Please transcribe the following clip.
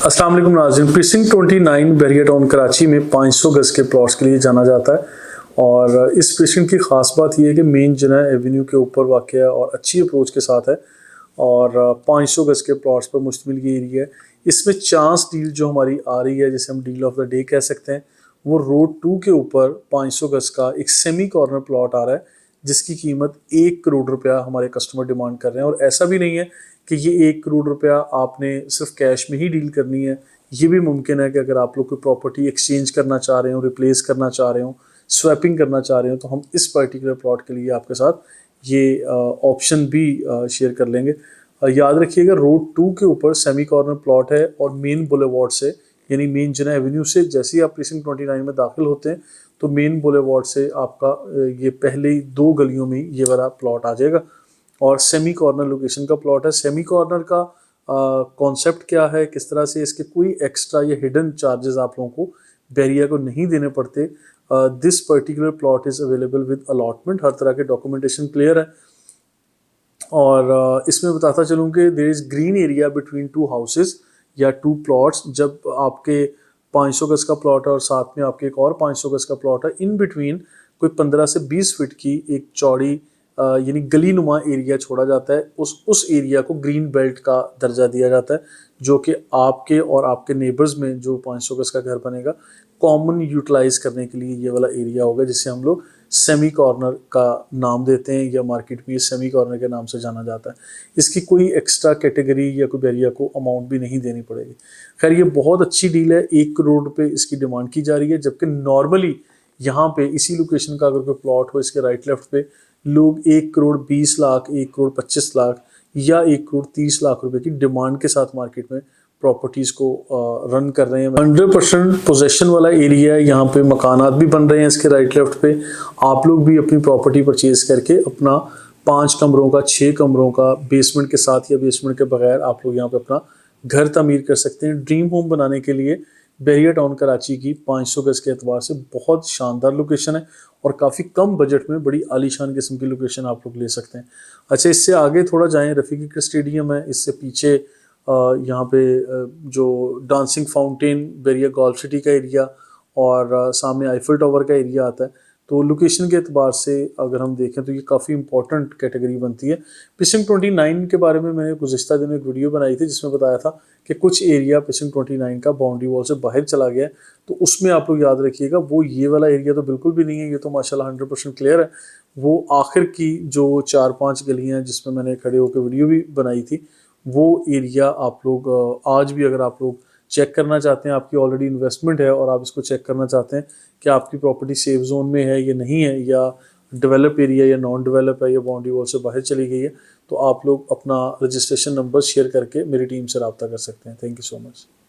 अस्सलाम वालेकुम नाज़रीन। प्रीसिंक्ट 29 बैरियर टाउन कराची में 500 गज के प्लॉट्स के लिए जाना जाता है और इस प्रीसिंक्ट की ख़ास बात यह है कि मेन जिना एवेन्यू के ऊपर वाक़ है और अच्छी अप्रोच के साथ है और 500 गज के प्लॉट्स पर मुश्तमिल ये एरिया है। इसमें चांस डील जो हमारी आ रही है, जिसे हम डील ऑफ द डे कह सकते हैं, वो रोड 2 के ऊपर 500 गज का एक सेमी कॉर्नर प्लॉट आ रहा है जिसकी कीमत 1 करोड़ रुपया हमारे कस्टमर डिमांड कर रहे हैं। और ऐसा भी नहीं है कि ये 1 करोड़ रुपया आपने सिर्फ कैश में ही डील करनी है। ये भी मुमकिन है कि अगर आप लोग कोई प्रॉपर्टी एक्सचेंज करना चाह रहे हो, रिप्लेस करना चाह रहे हो, स्वैपिंग करना चाह रहे हो, तो हम इस पर्टिकुलर प्लॉट के लिए आपके साथ ये ऑप्शन भी शेयर कर लेंगे। याद रखिएगा, रोड 2 के ऊपर सेमी कॉर्नर प्लॉट है और मेन बुलेवार्ड से, यानी मेन जिना एवेन्यू से जैसे ही आप प्रीसिंक्ट 29 में दाखिल होते हैं तो मेन बुलेवार्ड से आपका ये पहले 2 गलियों में ये वाला प्लॉट आ जाएगा और सेमी कॉर्नर लोकेशन का प्लॉट है। सेमी कॉर्नर का कॉन्सेप्ट क्या है, किस तरह से इसके कोई एक्स्ट्रा या हिडन चार्जेस आप लोगों को बैरिया को नहीं देने पड़ते। This particular plot is available with allotment, हर तरह के डॉक्यूमेंटेशन क्लियर है। और इसमें बताता चलूँ कि there is green area between 2 houses या 2 प्लॉट्स। जब आपके 500 गज का प्लॉट है और साथ में आपके एक और 500 गज का प्लॉट है, इन बिटवीन कोई 15 से 20 फीट की एक चौड़ी यानी गली नुमा एरिया छोड़ा जाता है। उस एरिया को ग्रीन बेल्ट का दर्जा दिया जाता है, जो कि आपके और आपके नेबर्स में जो 500 गज का घर बनेगा कॉमन यूटिलाइज करने के लिए ये वाला एरिया होगा, जिसे हम लोग सेमी कॉर्नर का नाम देते हैं या मार्केट में ये सेमी कॉर्नर के नाम से जाना जाता है। इसकी कोई एक्स्ट्रा कैटेगरी या कोई बैरिया को अमाउंट भी नहीं देनी पड़ेगी। खैर, ये बहुत अच्छी डील है। 1 करोड़ रुपये इसकी डिमांड की जा रही है, जबकि नॉर्मली यहाँ पे इसी लोकेशन का अगर कोई प्लॉट हो, इसके राइट लेफ्ट पे लोग 1 करोड़ 20 लाख, 1 करोड़ 25 लाख या 1 करोड़ 30 लाख रुपए की डिमांड के साथ मार्केट में प्रॉपर्टीज़ को रन कर रहे हैं। 100% पोजेशन वाला एरिया है, यहाँ पे मकानात भी बन रहे हैं इसके राइट लेफ्ट पे। आप लोग भी अपनी प्रॉपर्टी परचेज करके अपना 5 कमरों का, 6 कमरों का, बेसमेंट के साथ या बेसमेंट के बगैर आप लोग यहाँ पे अपना घर तामीर कर सकते हैं। ड्रीम होम बनाने के लिए बैरियर टाउन कराची की 500 गज के एतबार से बहुत शानदार लोकेशन है और काफ़ी कम बजट में बड़ी आलीशान किस्म की लोकेशन आप लोग ले सकते हैं। अच्छा, इससे आगे थोड़ा जाएं, रफ़ीकी क्रिकेट स्टेडियम है, इससे पीछे यहाँ पे जो dancing fountain barrier golf city का एरिया और सामने आईफल टावर का एरिया आता है। तो लोकेशन के एतबार से अगर हम देखें तो ये काफ़ी इंपॉर्टेंट कैटेगरी बनती है। प्रीसिंक्ट 29 के बारे में मैंने गुज़िश्ता दिनों एक वीडियो बनाई थी जिसमें बताया था कि कुछ एरिया प्रीसिंक्ट 29 का बाउंड्री वॉल से बाहर चला गया है। तो उसमें आप लोग याद रखिएगा, वो ये वाला एरिया तो बिल्कुल भी नहीं है। ये तो माशाल्लाह 100% क्लियर है। वो आखिर की जो 4-5 गलियाँ हैं जिसमें मैंने खड़े होकर वीडियो भी बनाई थी, वो एरिया आप लोग आज भी अगर आप लोग चेक करना चाहते हैं, आपकी ऑलरेडी इन्वेस्टमेंट है और आप इसको चेक करना चाहते हैं कि आपकी प्रॉपर्टी सेफ जोन में है या नहीं है, या डेवलप एरिया या नॉन डेवलप है या बाउंड्री वॉल से बाहर चली गई है, तो आप लोग अपना रजिस्ट्रेशन नंबर शेयर करके मेरी टीम से रब्ता कर सकते हैं। Thank you so much.